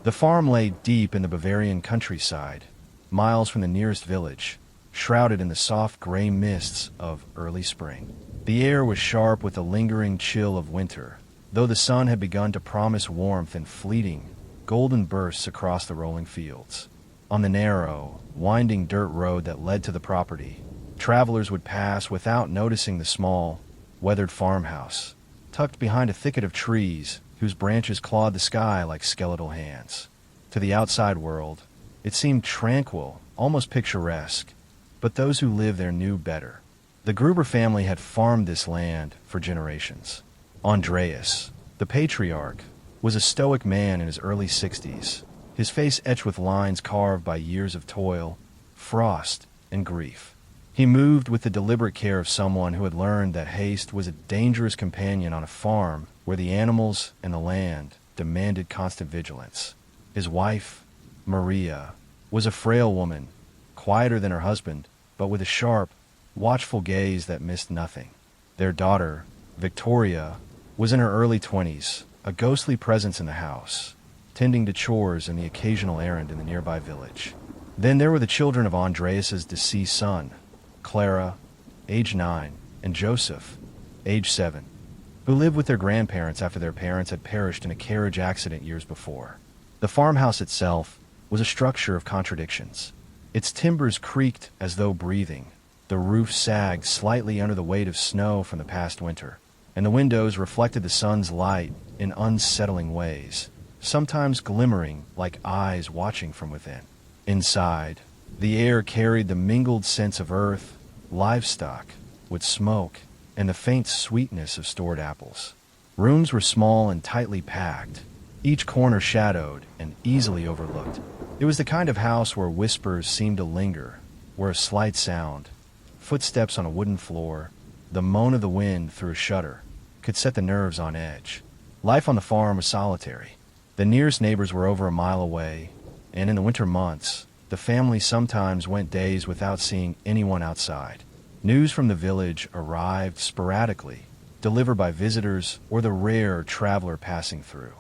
The farm lay deep in the Bavarian countryside, miles from the nearest village, shrouded in the soft gray mists of early spring. The air was sharp with the lingering chill of winter, though the sun had begun to promise warmth in fleeting, golden bursts across the rolling fields. On the narrow, winding dirt road that led to the property, travelers would pass without noticing the small, weathered farmhouse, tucked behind a thicket of trees whose branches clawed the sky like skeletal hands. To the outside world, it seemed tranquil, almost picturesque, but those who lived there knew better. The Gruber family had farmed this land for generations. Andreas, the patriarch, was a stoic man in his early 60s, his face etched with lines carved by years of toil, frost, and grief. He moved with the deliberate care of someone who had learned that haste was a dangerous companion on a farm where the animals and the land demanded constant vigilance. His wife, Maria, was a frail woman, quieter than her husband, but with a sharp, watchful gaze that missed nothing. Their daughter, Victoria, was in her early 20s, a ghostly presence in the house, tending to chores and the occasional errand in the nearby village. Then there were the children of Andreas's deceased son, Clara, age 9, and Joseph, age 7, who lived with their grandparents after their parents had perished in a carriage accident years before. The farmhouse itself was a structure of contradictions. Its timbers creaked as though breathing, the roof sagged slightly under the weight of snow from the past winter, and the windows reflected the sun's light in unsettling ways, sometimes glimmering like eyes watching from within. Inside, the air carried the mingled scents of earth, livestock, with smoke, and the faint sweetness of stored apples. Rooms were small and tightly packed, each corner shadowed and easily overlooked. It was the kind of house where whispers seemed to linger, where a slight sound, footsteps on a wooden floor, the moan of the wind through a shutter, could set the nerves on edge. Life on the farm was solitary. The nearest neighbors were over a mile away, and in the winter months, the family sometimes went days without seeing anyone outside. News from the village arrived sporadically, delivered by visitors or the rare traveler passing through.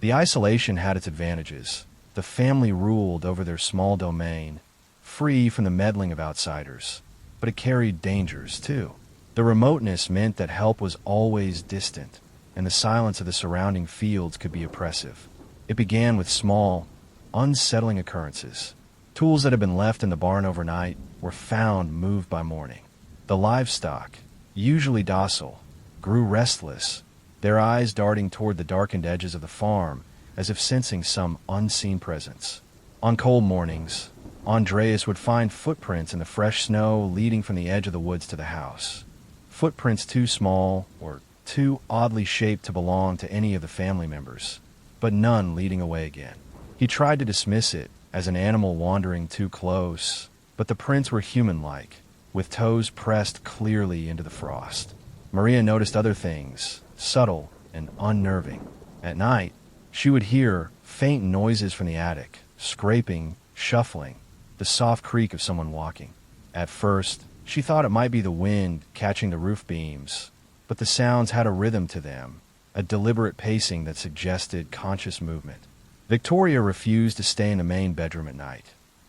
The isolation had its advantages. The family ruled over their small domain, free from the meddling of outsiders, but it carried dangers too. The remoteness meant that help was always distant, and the silence of the surrounding fields could be oppressive. It began with small, unsettling occurrences. Tools that had been left in the barn overnight were found moved by morning. The livestock, usually docile, grew restless, their eyes darting toward the darkened edges of the farm as if sensing some unseen presence. On cold mornings, Andreas would find footprints in the fresh snow leading from the edge of the woods to the house. Footprints too small or too oddly shaped to belong to any of the family members, but none leading away again. He tried to dismiss it as an animal wandering too close, but the prints were human-like, with toes pressed clearly into the frost. Maria noticed other things, subtle and unnerving. At night, she would hear faint noises from the attic, scraping, shuffling, the soft creak of someone walking. At first, she thought it might be the wind catching the roof beams, but the sounds had a rhythm to them, a deliberate pacing that suggested conscious movement. Victoria refused to stay in the main bedroom at night,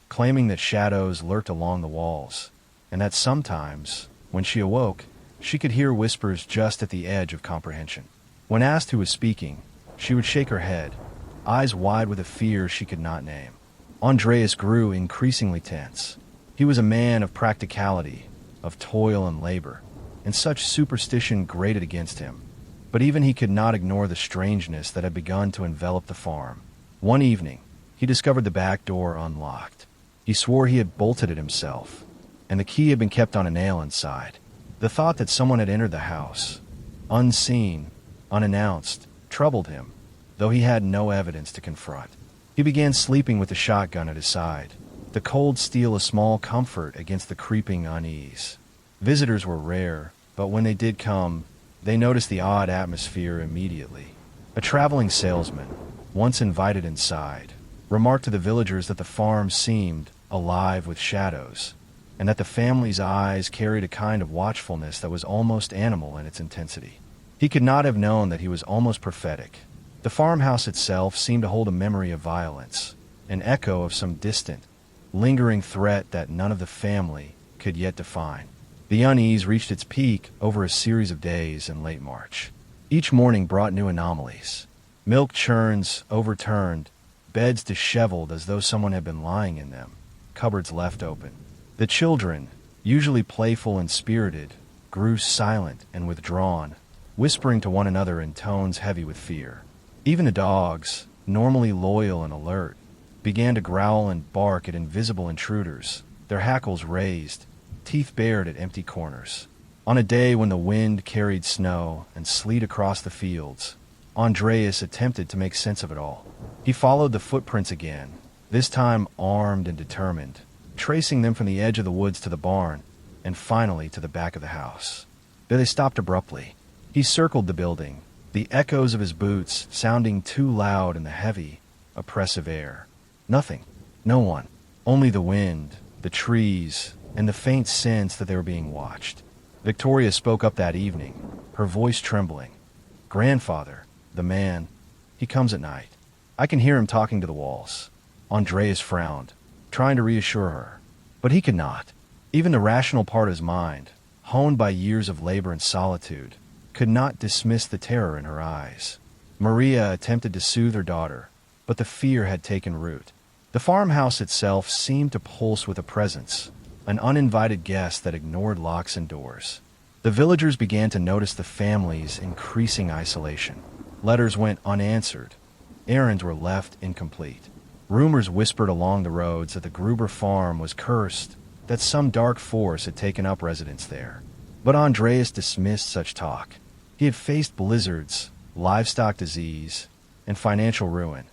claiming that shadows lurked along the walls, and that sometimes, when she awoke, she could hear whispers just at the edge of comprehension. When asked who was speaking, she would shake her head, eyes wide with a fear she could not name. Andreas grew increasingly tense. He was a man of practicality, of toil and labor, and such superstition grated against him. But even he could not ignore the strangeness that had begun to envelop the farm. One evening, he discovered the back door unlocked. He swore he had bolted it himself, and the key had been kept on a nail inside. The thought that someone had entered the house, unseen, unannounced, troubled him, though he had no evidence to confront. He began sleeping with the shotgun at his side, the cold steel a small comfort against the creeping unease. Visitors were rare, but when they did come, they noticed the odd atmosphere immediately. A traveling salesman, once invited inside, remarked to the villagers that the farm seemed alive with shadows, and that the family's eyes carried a kind of watchfulness that was almost animal in its intensity. He could not have known that he was almost prophetic, The farmhouse itself seemed to hold a memory of violence, an echo of some distant, lingering threat that none of the family could yet define. The unease reached its peak over a series of days in late March. Each morning brought new anomalies. Milk churns overturned, beds disheveled as though someone had been lying in them, cupboards left open. The children, usually playful and spirited, grew silent and withdrawn, whispering to one another in tones heavy with fear. Even the dogs, normally loyal and alert, began to growl and bark at invisible intruders, their hackles raised, teeth bared at empty corners. On a day when the wind carried snow and sleet across the fields, Andreas attempted to make sense of it all. He followed the footprints again, this time armed and determined, tracing them from the edge of the woods to the barn, and finally to the back of the house. There they stopped abruptly. He circled the building, the echoes of his boots sounding too loud in the heavy, oppressive air. Nothing. No one. Only the wind, the trees, and the faint sense that they were being watched. Victoria spoke up that evening, her voice trembling. "Grandfather, the man, he comes at night. I can hear him talking to the walls." Andreas frowned, trying to reassure her. But he could not. Even the rational part of his mind, honed by years of labor and solitude, could not dismiss the terror in her eyes. Maria attempted to soothe her daughter, but the fear had taken root. The farmhouse itself seemed to pulse with a presence, an uninvited guest that ignored locks and doors. The villagers began to notice the family's increasing isolation. Letters went unanswered. Errands were left incomplete. Rumors whispered along the roads that the Gruber farm was cursed, that some dark force had taken up residence there. But Andreas dismissed such talk. He had faced blizzards, livestock disease, and financial ruin.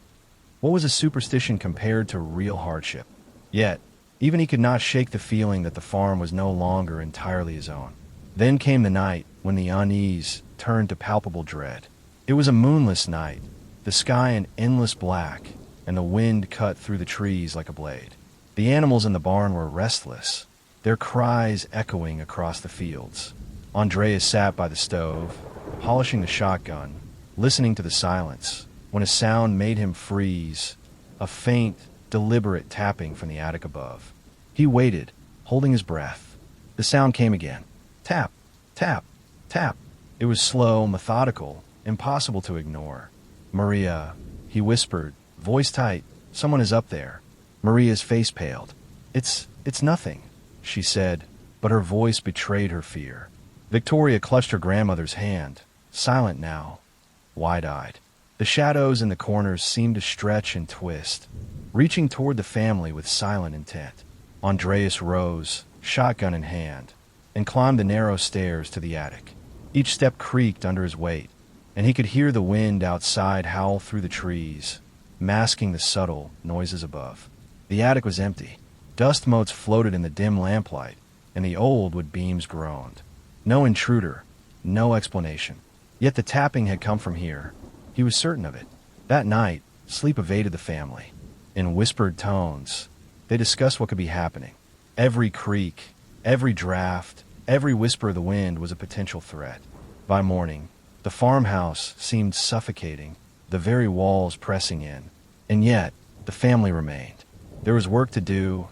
What was a superstition compared to real hardship? Yet, even he could not shake the feeling that the farm was no longer entirely his own. Then came the night when the unease turned to palpable dread. It was a moonless night, the sky an endless black, and the wind cut through the trees like a blade. The animals in the barn were restless, their cries echoing across the fields. Andreas sat by the stove, polishing the shotgun, listening to the silence, when a sound made him freeze, a faint, deliberate tapping from the attic above. He waited, holding his breath. The sound came again. Tap, tap, tap. It was slow, methodical, impossible to ignore. "Maria," he whispered, voice tight, "someone is up there." Maria's face paled. It's nothing," she said, but her voice betrayed her fear. Victoria clutched her grandmother's hand, silent now, wide-eyed. The shadows in the corners seemed to stretch and twist, reaching toward the family with silent intent. Andreas rose, shotgun in hand, and climbed the narrow stairs to the attic. Each step creaked under his weight, and he could hear the wind outside howl through the trees, masking the subtle noises above. The attic was empty. Dust motes floated in the dim lamplight, and the old wood beams groaned. No intruder, no explanation. Yet the tapping had come from here. He was certain of it. That night, sleep evaded the family. In whispered tones, they discussed what could be happening. Every creak, every draft, every whisper of the wind was a potential threat. By morning, the farmhouse seemed suffocating, the very walls pressing in. And yet, the family remained. There was work to do,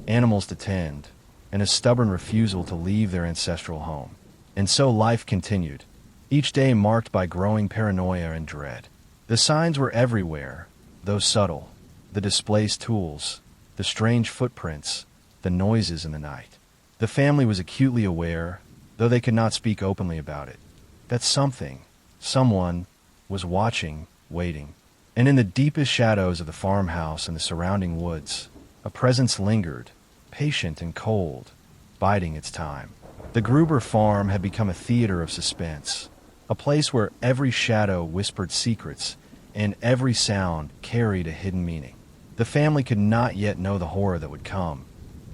animals to tend, and a stubborn refusal to leave their ancestral home. And so life continued, each day marked by growing paranoia and dread. The signs were everywhere, though subtle, the displaced tools, the strange footprints, the noises in the night. The family was acutely aware, though they could not speak openly about it, that something, someone, was watching, waiting. And in the deepest shadows of the farmhouse and the surrounding woods, a presence lingered, patient and cold, biding its time. The Gruber farm had become a theater of suspense, a place where every shadow whispered secrets and every sound carried a hidden meaning. The family could not yet know the horror that would come,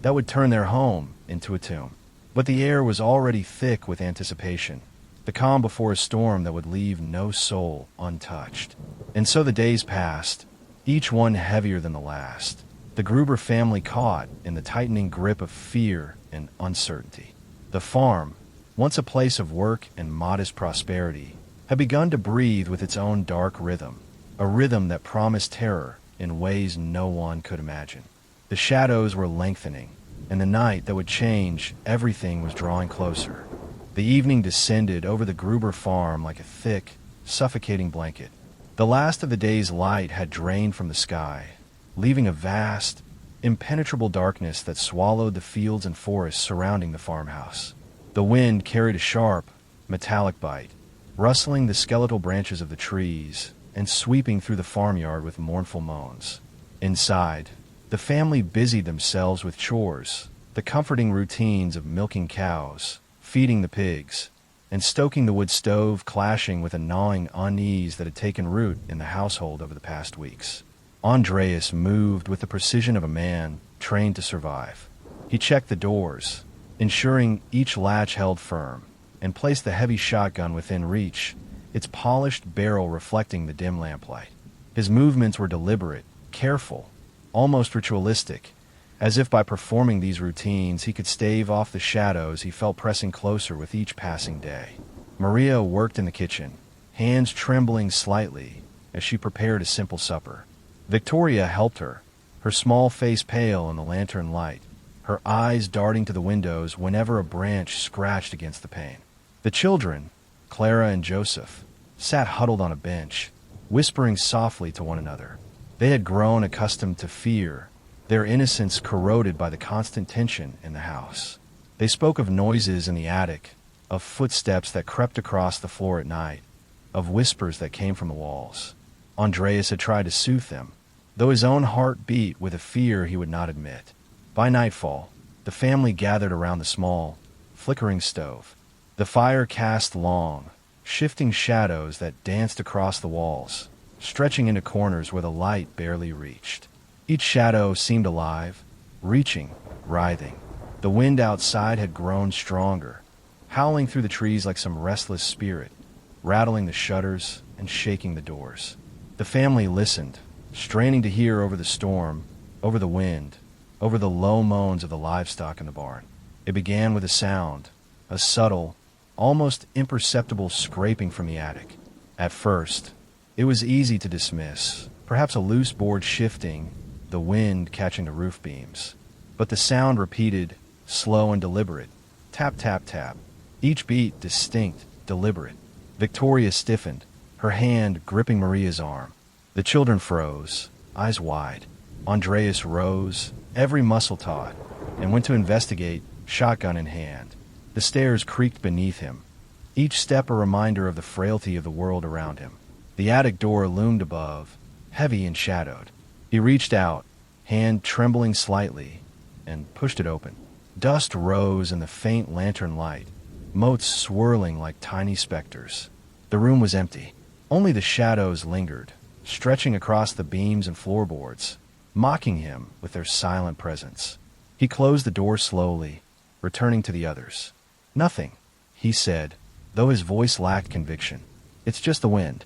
that would turn their home into a tomb. But the air was already thick with anticipation, the calm before a storm that would leave no soul untouched. And so the days passed, each one heavier than the last, the Gruber family caught in the tightening grip of fear and uncertainty. The farm, once a place of work and modest prosperity, had begun to breathe with its own dark rhythm. a rhythm that promised terror in ways no one could imagine. The shadows were lengthening, and the night that would change everything was drawing closer. The evening descended over the Gruber farm like a thick, suffocating blanket. The last of the day's light had drained from the sky, leaving a vast, impenetrable darkness that swallowed the fields and forests surrounding the farmhouse. The wind carried a sharp, metallic bite, rustling the skeletal branches of the trees and sweeping through the farmyard with mournful moans. Inside, the family busied themselves with chores, the comforting routines of milking cows, feeding the pigs, and stoking the wood stove clashing with a gnawing unease that had taken root in the household over the past weeks. Andreas moved with the precision of a man trained to survive. He checked the doors, ensuring each latch held firm, and placed the heavy shotgun within reach, its polished barrel reflecting the dim lamplight. His movements were deliberate, careful, almost ritualistic, as if by performing these routines he could stave off the shadows he felt pressing closer with each passing day. Maria worked in the kitchen, hands trembling slightly as she prepared a simple supper. Victoria helped her, her small face pale in the lantern light, her eyes darting to the windows whenever a branch scratched against the pane. The children, Clara and Joseph, sat huddled on a bench, whispering softly to one another. They had grown accustomed to fear, their innocence corroded by the constant tension in the house. They spoke of noises in the attic, of footsteps that crept across the floor at night, of whispers that came from the walls. Andreas had tried to soothe them, though his own heart beat with a fear he would not admit. By nightfall, the family gathered around the small, flickering stove. The fire cast long, shifting shadows that danced across the walls, stretching into corners where the light barely reached. Each shadow seemed alive, reaching, writhing. The wind outside had grown stronger, howling through the trees like some restless spirit, rattling the shutters and shaking the doors. The family listened, straining to hear over the storm, over the wind, over the low moans of the livestock in the barn. It began with a sound, a subtle, almost imperceptible scraping from the attic. At first, it was easy to dismiss, perhaps a loose board shifting, the wind catching the roof beams. But the sound repeated, slow and deliberate. Tap, tap, tap. Each beat distinct, deliberate. Victoria stiffened, her hand gripping Maria's arm. The children froze, eyes wide. Andreas rose, every muscle taut, and went to investigate, shotgun in hand. The stairs creaked beneath him, each step a reminder of the frailty of the world around him. The attic door loomed above, heavy and shadowed. He reached out, hand trembling slightly, and pushed it open. Dust rose in the faint lantern light, motes swirling like tiny specters. The room was empty. Only the shadows lingered, stretching across the beams and floorboards, mocking him with their silent presence. He closed the door slowly, returning to the others. "Nothing," he said, though his voice lacked conviction. "It's just the wind."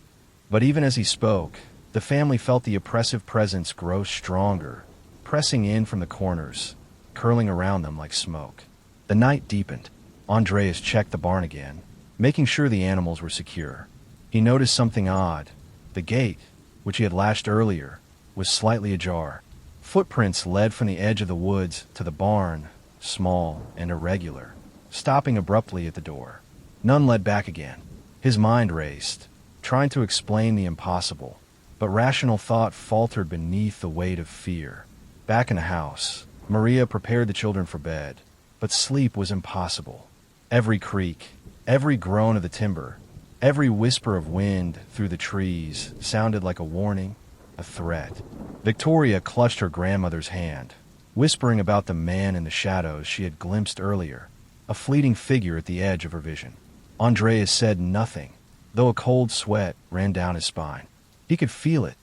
But even as he spoke, the family felt the oppressive presence grow stronger, pressing in from the corners, curling around them like smoke. The night deepened. Andreas checked the barn again, making sure the animals were secure. He noticed something odd. The gate, which he had latched earlier, was slightly ajar. Footprints led from the edge of the woods to the barn, small and irregular, stopping abruptly at the door. None led back again. His mind raced, trying to explain the impossible, but rational thought faltered beneath the weight of fear. Back in the house, Maria prepared the children for bed, but sleep was impossible. Every creak, every groan of the timber, every whisper of wind through the trees sounded like a warning, a threat. Victoria clutched her grandmother's hand, whispering about the man in the shadows she had glimpsed earlier, a fleeting figure at the edge of her vision. Andreas said nothing, though a cold sweat ran down his spine. He could feel it,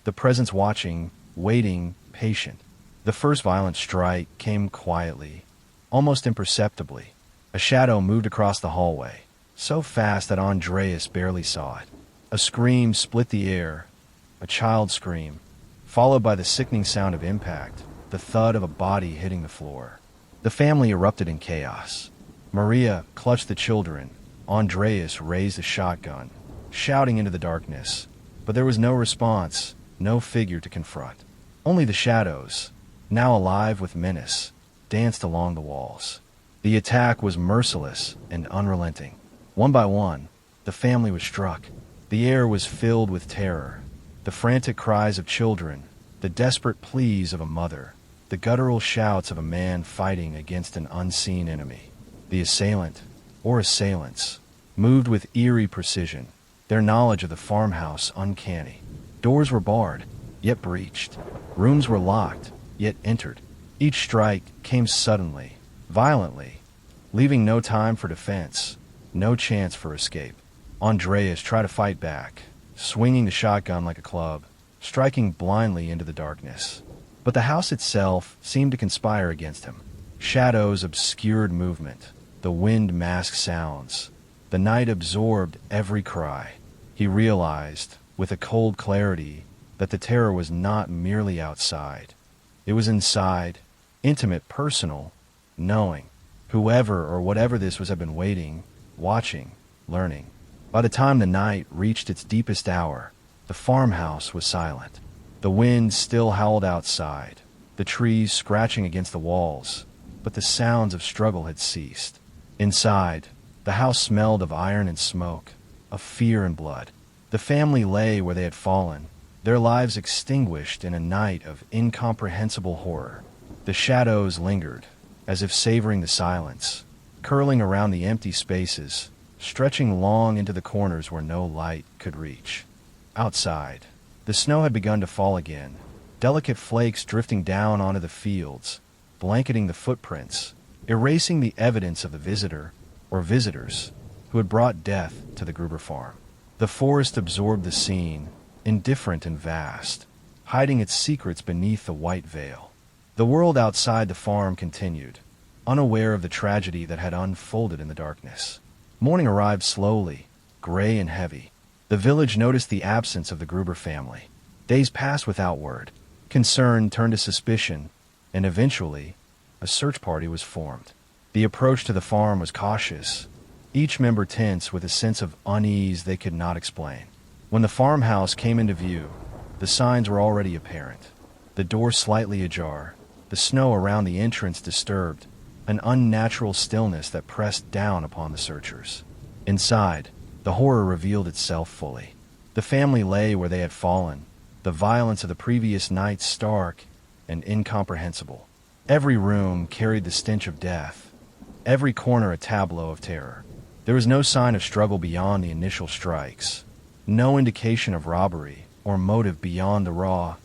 the presence watching, waiting, patient. The first violent strike came quietly, almost imperceptibly. A shadow moved across the hallway, so fast that Andreas barely saw it. A scream split the air, a child's scream, followed by the sickening sound of impact, the thud of a body hitting the floor. The family erupted in chaos. Maria clutched the children. Andreas raised a shotgun, shouting into the darkness, But there was no response, no figure to confront. Only the shadows, now alive with menace, danced along the walls. The attack was merciless and unrelenting. One by one, the family was struck. The air was filled with terror. The frantic cries of children, the desperate pleas of a mother, the guttural shouts of a man fighting against an unseen enemy. The assailant, or assailants, moved with eerie precision, their knowledge of the farmhouse uncanny. Doors were barred, yet breached. Rooms were locked, yet entered. Each strike came suddenly, violently, leaving no time for defense, no chance for escape. Andreas tried to fight back, swinging the shotgun like a club, striking blindly into the darkness. But the house itself seemed to conspire against him. Shadows obscured movement. The wind masked sounds. The night absorbed every cry. He realized, with a cold clarity, that the terror was not merely outside. It was inside, intimate, personal, knowing. Whoever or whatever this was had been waiting, watching, learning. By the time the night reached its deepest hour, the farmhouse was silent. The wind still howled outside, the trees scratching against the walls, but the sounds of struggle had ceased. Inside, the house smelled of iron and smoke, of fear and blood. The family lay where they had fallen, their lives extinguished in a night of incomprehensible horror. The shadows lingered, as if savoring the silence, curling around the empty spaces, stretching long into the corners where no light could reach. Outside, the snow had begun to fall again, delicate flakes drifting down onto the fields, blanketing the footprints, erasing the evidence of the visitor, or visitors, who had brought death to the Gruber farm. The forest absorbed the scene, indifferent and vast, hiding its secrets beneath the white veil. The world outside the farm continued, unaware of the tragedy that had unfolded in the darkness. Morning arrived slowly, gray and heavy. The village noticed the absence of the Gruber family. Days passed without word. Concern turned to suspicion, and eventually, a search party was formed. The approach to the farm was cautious, each member tense with a sense of unease they could not explain. When the farmhouse came into view, the signs were already apparent. The door slightly ajar, the snow around the entrance disturbed, an unnatural stillness that pressed down upon the searchers. Inside, the horror revealed itself fully. The family lay where they had fallen, the violence of the previous night stark and incomprehensible. Every room carried the stench of death, every corner a tableau of terror. There was no sign of struggle beyond the initial strikes, no indication of robbery or motive beyond the raw,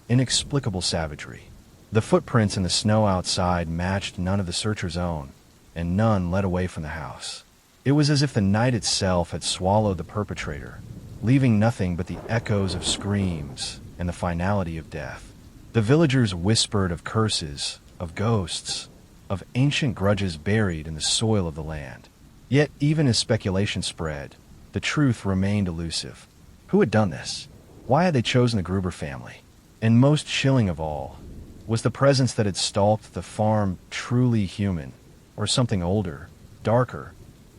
inexplicable savagery. The footprints in the snow outside matched none of the searchers' own, and none led away from the house. It was as if the night itself had swallowed the perpetrator, leaving nothing but the echoes of screams and the finality of death. The villagers whispered of curses, of ghosts, of ancient grudges buried in the soil of the land. Yet, even as speculation spread, the truth remained elusive. Who had done this? Why had they chosen the Gruber family? And most chilling of all, was the presence that had stalked the farm truly human, or something older, darker,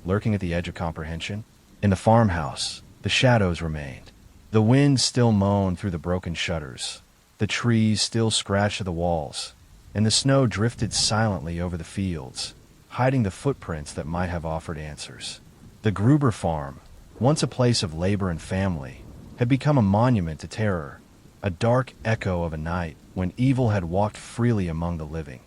lurking at the edge of comprehension? In the farmhouse, the shadows remained. The wind still moaned through the broken shutters. The trees still scratched at the walls, and the snow drifted silently over the fields, hiding the footprints that might have offered answers. The Gruber farm, once a place of labor and family, had become a monument to terror, a dark echo of a night when evil had walked freely among the living,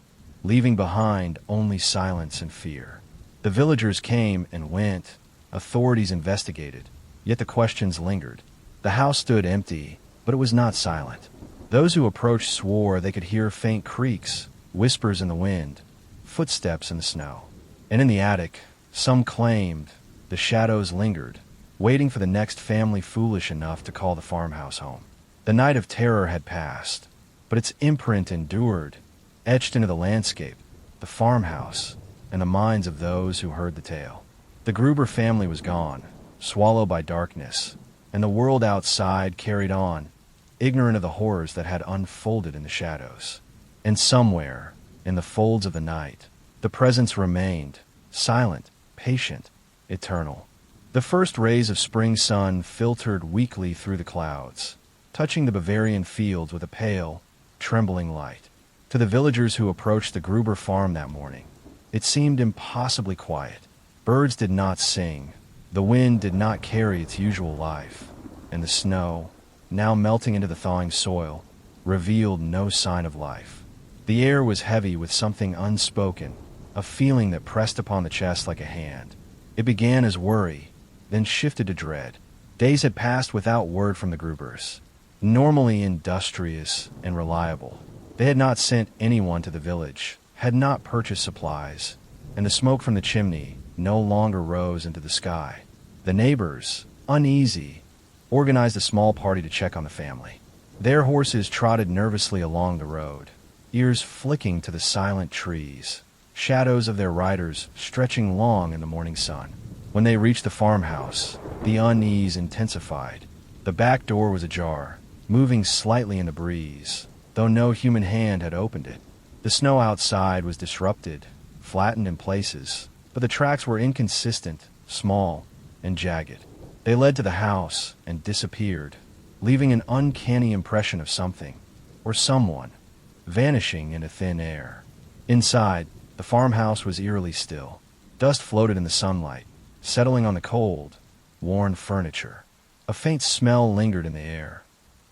leaving behind only silence and fear. The villagers came and went, authorities investigated, yet the questions lingered. The house stood empty, but it was not silent. Those who approached swore they could hear faint creaks, whispers in the wind, footsteps in the snow. And in the attic, some claimed, the shadows lingered, waiting for the next family foolish enough to call the farmhouse home. The night of terror had passed, but its imprint endured, etched into the landscape, the farmhouse, and the minds of those who heard the tale. The Gruber family was gone, swallowed by darkness, and the world outside carried on, ignorant of the horrors that had unfolded in the shadows. And somewhere, in the folds of the night, the presence remained, silent, patient, eternal. The first rays of spring sun filtered weakly through the clouds, touching the Bavarian fields with a pale, trembling light. To the villagers who approached the Gruber farm that morning, it seemed impossibly quiet. Birds did not sing, the wind did not carry its usual life, and the snow, now melting into the thawing soil, revealed no sign of life. The air was heavy with something unspoken, a feeling that pressed upon the chest like a hand. It began as worry, then shifted to dread. Days had passed without word from the Grubers. Normally industrious and reliable, they had not sent anyone to the village, had not purchased supplies, and the smoke from the chimney no longer rose into the sky. The neighbors, uneasy, organized a small party to check on the family. Their horses trotted nervously along the road, ears flicking to the silent trees, shadows of their riders stretching long in the morning sun. When they reached the farmhouse, the unease intensified. The back door was ajar, moving slightly in the breeze, though no human hand had opened it. The snow outside was disrupted, flattened in places, but the tracks were inconsistent, small, and jagged. They led to the house and disappeared, leaving an uncanny impression of something, or someone, vanishing into thin air. Inside, the farmhouse was eerily still. Dust floated in the sunlight, settling on the cold, worn furniture. A faint smell lingered in the air.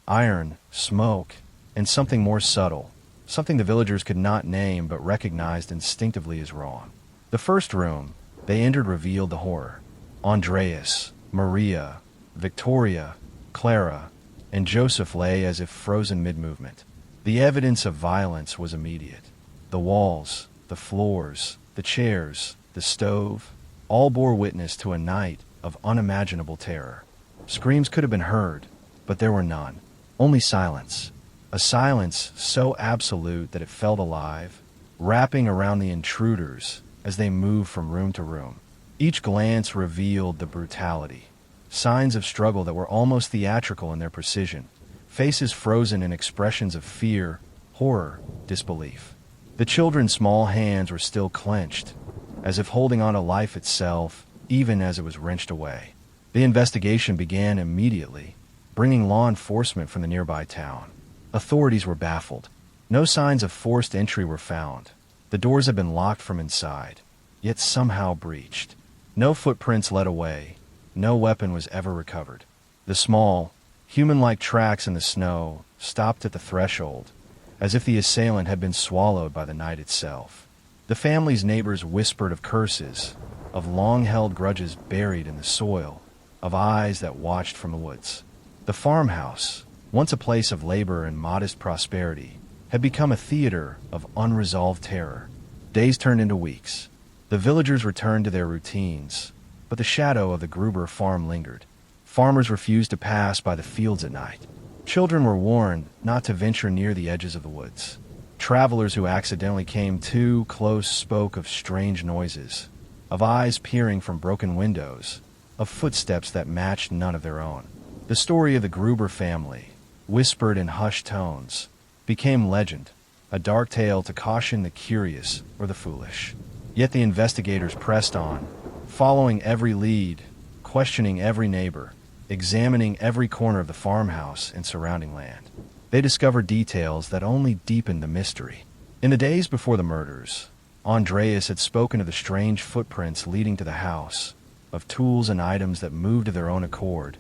Iron, smoke, and something more subtle, something the villagers could not name but recognized instinctively as wrong. The first room they entered revealed the horror. Andreas, Maria, Victoria, Clara, and Joseph lay as if frozen mid-movement. The evidence of violence was immediate. The walls, the floors, the chairs, the stove, all bore witness to a night of unimaginable terror. Screams could have been heard, but there were none. Only silence. A silence so absolute that it felt alive, wrapping around the intruders as they moved from room to room. Each glance revealed the brutality. Signs of struggle that were almost theatrical in their precision. Faces frozen in expressions of fear, horror, disbelief. The children's small hands were still clenched, as if holding on to life itself, even as it was wrenched away. The investigation began immediately, bringing law enforcement from the nearby town. Authorities were baffled. No signs of forced entry were found. The doors had been locked from inside, yet somehow breached. No footprints led away. No weapon was ever recovered. The small, human-like tracks in the snow stopped at the threshold, as if the assailant had been swallowed by the night itself. The family's neighbors whispered of curses, of long-held grudges buried in the soil, of eyes that watched from the woods. The farmhouse, once a place of labor and modest prosperity, had become a theater of unresolved terror. Days turned into weeks. The villagers returned to their routines, but the shadow of the Gruber farm lingered. Farmers refused to pass by the fields at night. Children were warned not to venture near the edges of the woods. Travelers who accidentally came too close spoke of strange noises, of eyes peering from broken windows, of footsteps that matched none of their own. The story of the Gruber family, whispered in hushed tones, became legend, a dark tale to caution the curious or the foolish. Yet the investigators pressed on, following every lead, questioning every neighbor, examining every corner of the farmhouse and surrounding land. They discovered details that only deepened the mystery. In the days before the murders, Andreas had spoken of the strange footprints leading to the house, of tools and items that moved of their own accord,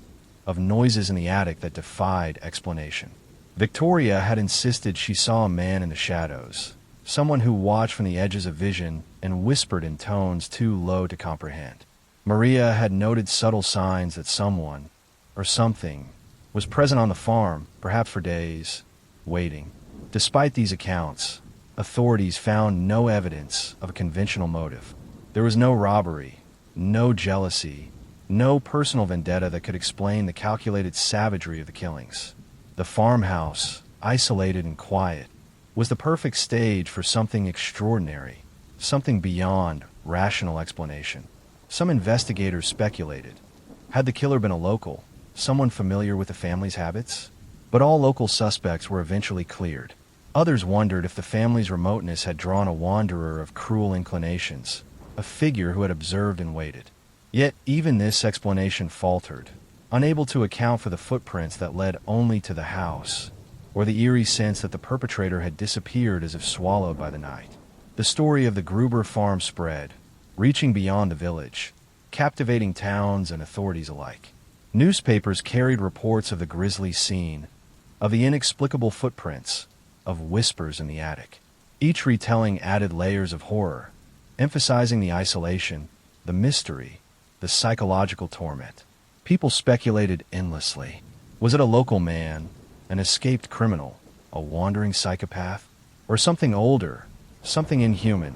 of noises in the attic that defied explanation. Victoria had insisted she saw a man in the shadows, someone who watched from the edges of vision and whispered in tones too low to comprehend. Maria had noted subtle signs that someone, or something, was present on the farm, perhaps for days, waiting. Despite these accounts, authorities found no evidence of a conventional motive. There was no robbery, no jealousy, no personal vendetta that could explain the calculated savagery of the killings. The farmhouse, isolated and quiet, was the perfect stage for something extraordinary, something beyond rational explanation. Some investigators speculated. Had the killer been a local, someone familiar with the family's habits? But all local suspects were eventually cleared. Others wondered if the family's remoteness had drawn a wanderer of cruel inclinations, a figure who had observed and waited. Yet even this explanation faltered, unable to account for the footprints that led only to the house, or the eerie sense that the perpetrator had disappeared as if swallowed by the night. The story of the Gruber farm spread, reaching beyond the village, captivating towns and authorities alike. Newspapers carried reports of the grisly scene, of the inexplicable footprints, of whispers in the attic. Each retelling added layers of horror, emphasizing the isolation, the mystery, the psychological torment. People speculated endlessly. Was it a local man, an escaped criminal, a wandering psychopath, or something older, something inhuman,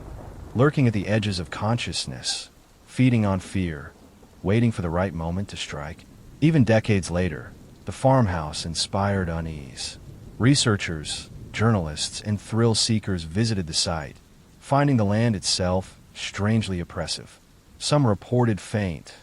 lurking at the edges of consciousness, feeding on fear, waiting for the right moment to strike? Even decades later, the farmhouse inspired unease. Researchers, journalists, and thrill seekers visited the site, finding the land itself strangely oppressive. Some reported faint,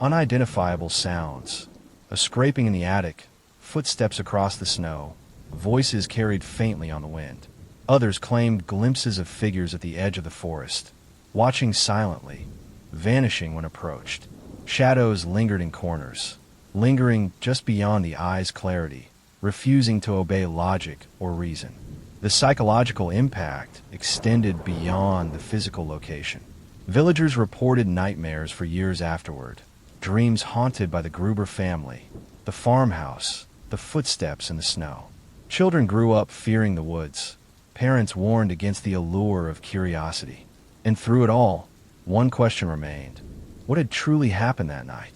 unidentifiable sounds, a scraping in the attic, footsteps across the snow, voices carried faintly on the wind. Others claimed glimpses of figures at the edge of the forest, watching silently, vanishing when approached. Shadows lingered in corners, lingering just beyond the eye's clarity, refusing to obey logic or reason. The psychological impact extended beyond the physical location. Villagers reported nightmares for years afterward, dreams haunted by the Gruber family, the farmhouse, the footsteps in the snow. Children grew up fearing the woods. Parents warned against the allure of curiosity. And through it all, one question remained. What had truly happened that night?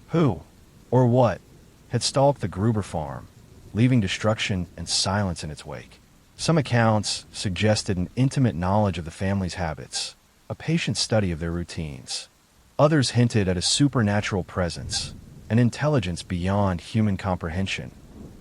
Who, or what, had stalked the Gruber farm, leaving destruction and silence in its wake? Some accounts suggested an intimate knowledge of the family's habits, a patient study of their routines. Others hinted at a supernatural presence, an intelligence beyond human comprehension,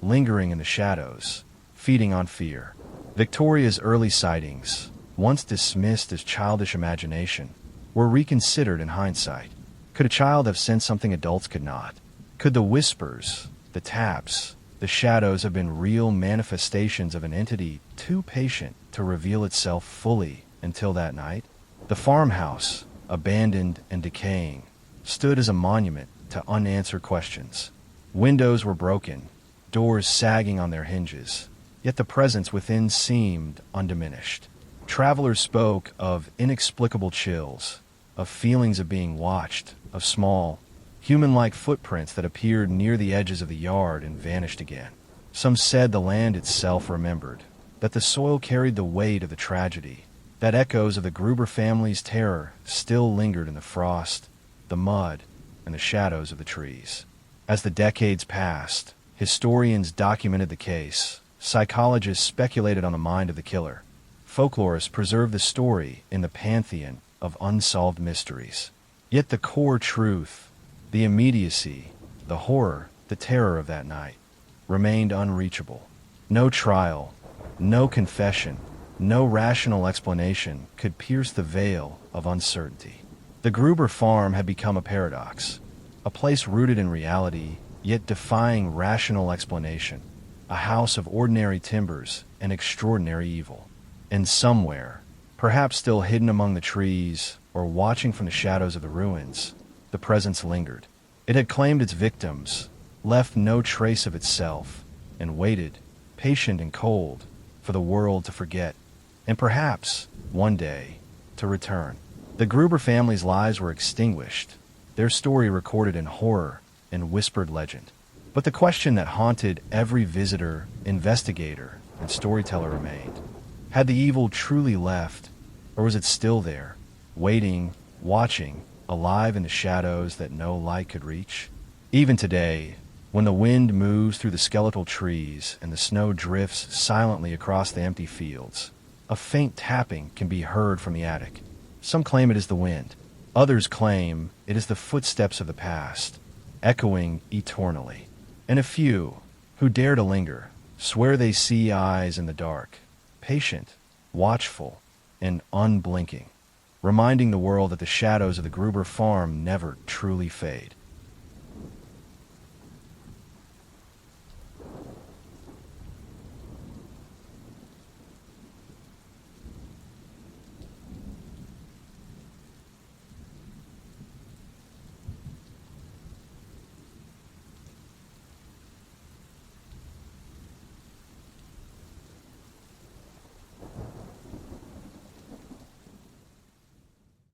lingering in the shadows, feeding on fear. Victoria's early sightings, once dismissed as childish imagination, were reconsidered in hindsight. Could a child have sensed something adults could not? Could the whispers, the taps, the shadows have been real manifestations of an entity too patient to reveal itself fully until that night? The farmhouse, abandoned and decaying, stood as a monument to unanswered questions. Windows were broken, doors sagging on their hinges, yet the presence within seemed undiminished. Travelers spoke of inexplicable chills, of feelings of being watched, of small, human-like footprints that appeared near the edges of the yard and vanished again. Some said the land itself remembered, that the soil carried the weight of the tragedy, that echoes of the Gruber family's terror still lingered in the frost, the mud, and the shadows of the trees. As the decades passed, historians documented the case, psychologists speculated on the mind of the killer, folklorists preserved the story in the pantheon of unsolved mysteries. Yet the core truth, the immediacy, the horror, the terror of that night, remained unreachable. No trial, no confession, no rational explanation could pierce the veil of uncertainty. The Gruber farm had become a paradox, a place rooted in reality, yet defying rational explanation, a house of ordinary timbers and extraordinary evil. And somewhere, perhaps still hidden among the trees or watching from the shadows of the ruins, the presence lingered. It had claimed its victims, left no trace of itself, and waited, patient and cold, for the world to forget, and perhaps, one day, to return. The Gruber family's lives were extinguished, their story recorded in horror and whispered legend. But the question that haunted every visitor, investigator, and storyteller remained. Had the evil truly left, or was it still there, waiting, watching, alive in the shadows that no light could reach? Even today, when the wind moves through the skeletal trees and the snow drifts silently across the empty fields, a faint tapping can be heard from the attic. Some claim it is the wind. Others claim it is the footsteps of the past, echoing eternally. And a few, who dare to linger, swear they see eyes in the dark, patient, watchful, and unblinking, reminding the world that the shadows of the Gruber farm never truly fade.